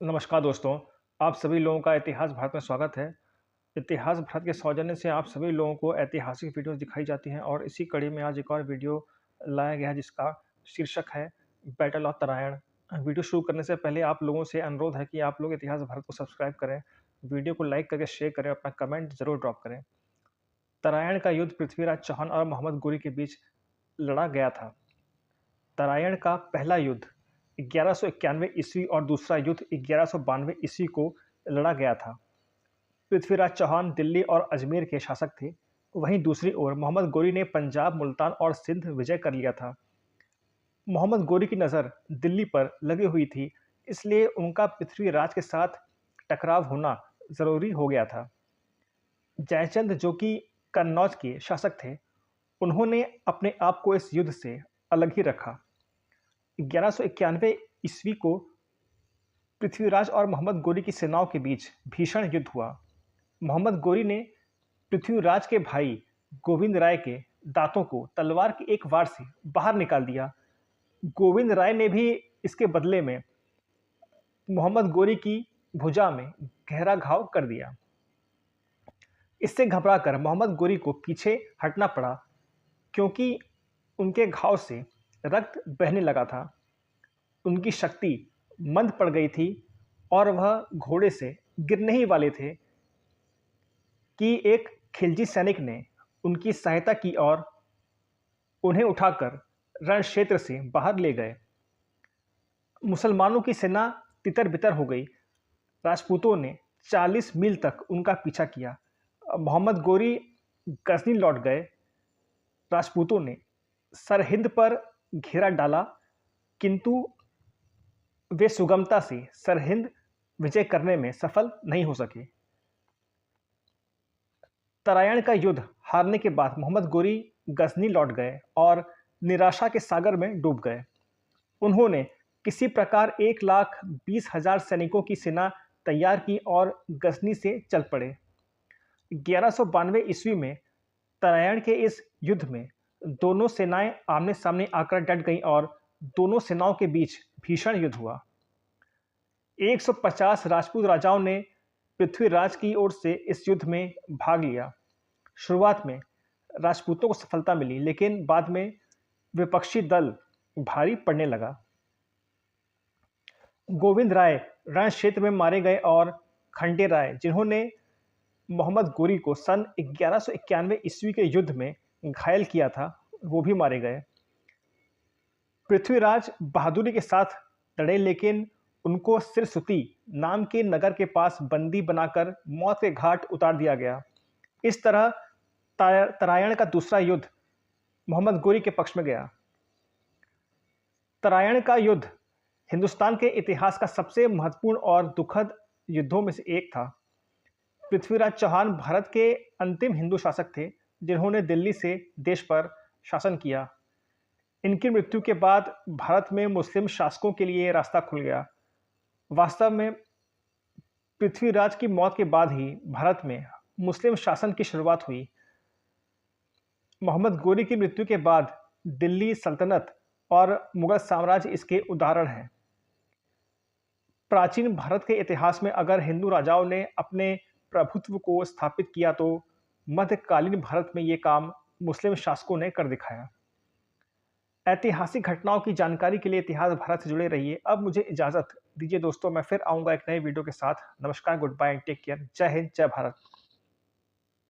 नमस्कार दोस्तों, आप सभी लोगों का इतिहास भारत में स्वागत है। इतिहास भारत के सौजन्य से आप सभी लोगों को ऐतिहासिक वीडियोज़ दिखाई जाती हैं और इसी कड़ी में आज एक और वीडियो लाया गया है जिसका शीर्षक है बैटल ऑफ तरायण। वीडियो शुरू करने से पहले आप लोगों से अनुरोध है कि आप लोग इतिहास भारत को सब्सक्राइब करें, वीडियो को लाइक करके शेयर करें, अपना कमेंट ज़रूर ड्रॉप करें। तरायण का युद्ध पृथ्वीराज चौहान और मोहम्मद गोरी के बीच लड़ा गया था। तरायण का पहला युद्ध 1191 ईस्वी और दूसरा युद्ध 1192 ईस्वी को लड़ा गया था। पृथ्वीराज चौहान दिल्ली और अजमेर के शासक थे। वहीं दूसरी ओर मोहम्मद गोरी ने पंजाब, मुल्तान और सिंध विजय कर लिया था। मोहम्मद गोरी की नज़र दिल्ली पर लगी हुई थी, इसलिए उनका पृथ्वीराज के साथ टकराव होना ज़रूरी हो गया था। जयचंद, जो कि कन्नौज के शासक थे, उन्होंने अपने आप को इस युद्ध से अलग ही रखा। 1191 ईस्वी को पृथ्वीराज और मोहम्मद गोरी की सेनाओं के बीच भीषण युद्ध हुआ। मोहम्मद गोरी ने पृथ्वीराज के भाई गोविंद राय के दांतों को तलवार की एक वार से बाहर निकाल दिया। गोविंद राय ने भी इसके बदले में मोहम्मद गोरी की भुजा में गहरा घाव कर दिया। इससे घबराकर मोहम्मद गोरी को पीछे हटना पड़ा, क्योंकि उनके घाव से रक्त बहने लगा था। उनकी शक्ति मंद पड़ गई थी और वह घोड़े से गिरने ही वाले थे कि एक खिलजी सैनिक ने उनकी सहायता की और उन्हें उठाकर रण क्षेत्र से बाहर ले गए। मुसलमानों की सेना तितर-बितर हो गई। राजपूतों ने 40 मील तक उनका पीछा किया। मोहम्मद गोरी गजनी लौट गए। राजपूतों ने सरहिंद पर घेरा डाला, किंतु वे सुगमता से सरहिंद विजय करने में सफल नहीं हो सके। तरायण का युद्ध हारने के बाद मोहम्मद गोरी गजनी लौट गए और निराशा के सागर में डूब गए। उन्होंने किसी प्रकार 1,20,000 सैनिकों की सेना तैयार की और गजनी से चल पड़े। 1192 ईस्वी में तरायण के इस युद्ध में दोनों सेनाएं आमने सामने आकर डट गईं और दोनों सेनाओं के बीच भीषण युद्ध हुआ। 150 राजपूत राजाओं ने पृथ्वीराज की ओर से इस युद्ध में भाग लिया। शुरुआत में राजपूतों को सफलता मिली, लेकिन बाद में विपक्षी दल भारी पड़ने लगा। गोविंद राय रण क्षेत्र में मारे गए और खंडे राय, जिन्होंने मोहम्मद गोरी को सन 1191 ईस्वी के युद्ध में घायल किया था, वो भी मारे गए। पृथ्वीराज बहादुरी के साथ लड़े, लेकिन उनको सिरसुती नाम के नगर के पास बंदी बनाकर मौत के घाट उतार दिया गया। इस तरह तरायण का दूसरा युद्ध मोहम्मद गोरी के पक्ष में गया। तरायण का युद्ध हिंदुस्तान के इतिहास का सबसे महत्वपूर्ण और दुखद युद्धों में से एक था। पृथ्वीराज चौहान भारत के अंतिम हिंदू शासक थे, जिन्होंने दिल्ली से देश पर शासन किया। इनकी मृत्यु के बाद भारत में मुस्लिम शासकों के लिए रास्ता खुल गया। वास्तव में पृथ्वीराज की मौत के बाद ही भारत में मुस्लिम शासन की शुरुआत हुई। मोहम्मद गोरी की मृत्यु के बाद दिल्ली सल्तनत और मुगल साम्राज्य इसके उदाहरण हैं। प्राचीन भारत के इतिहास में अगर हिंदू राजाओं ने अपने प्रभुत्व को स्थापित किया, तो मध्यकालीन भारत में ये काम मुस्लिम शासकों ने कर दिखाया। ऐतिहासिक घटनाओं की जानकारी के लिए इतिहास भारत से जुड़े रहिए। अब मुझे इजाज़त दीजिए दोस्तों, मैं फिर आऊँगा एक नए वीडियो के साथ। नमस्कार, goodbye and take care. जय हिंद, जय भारत।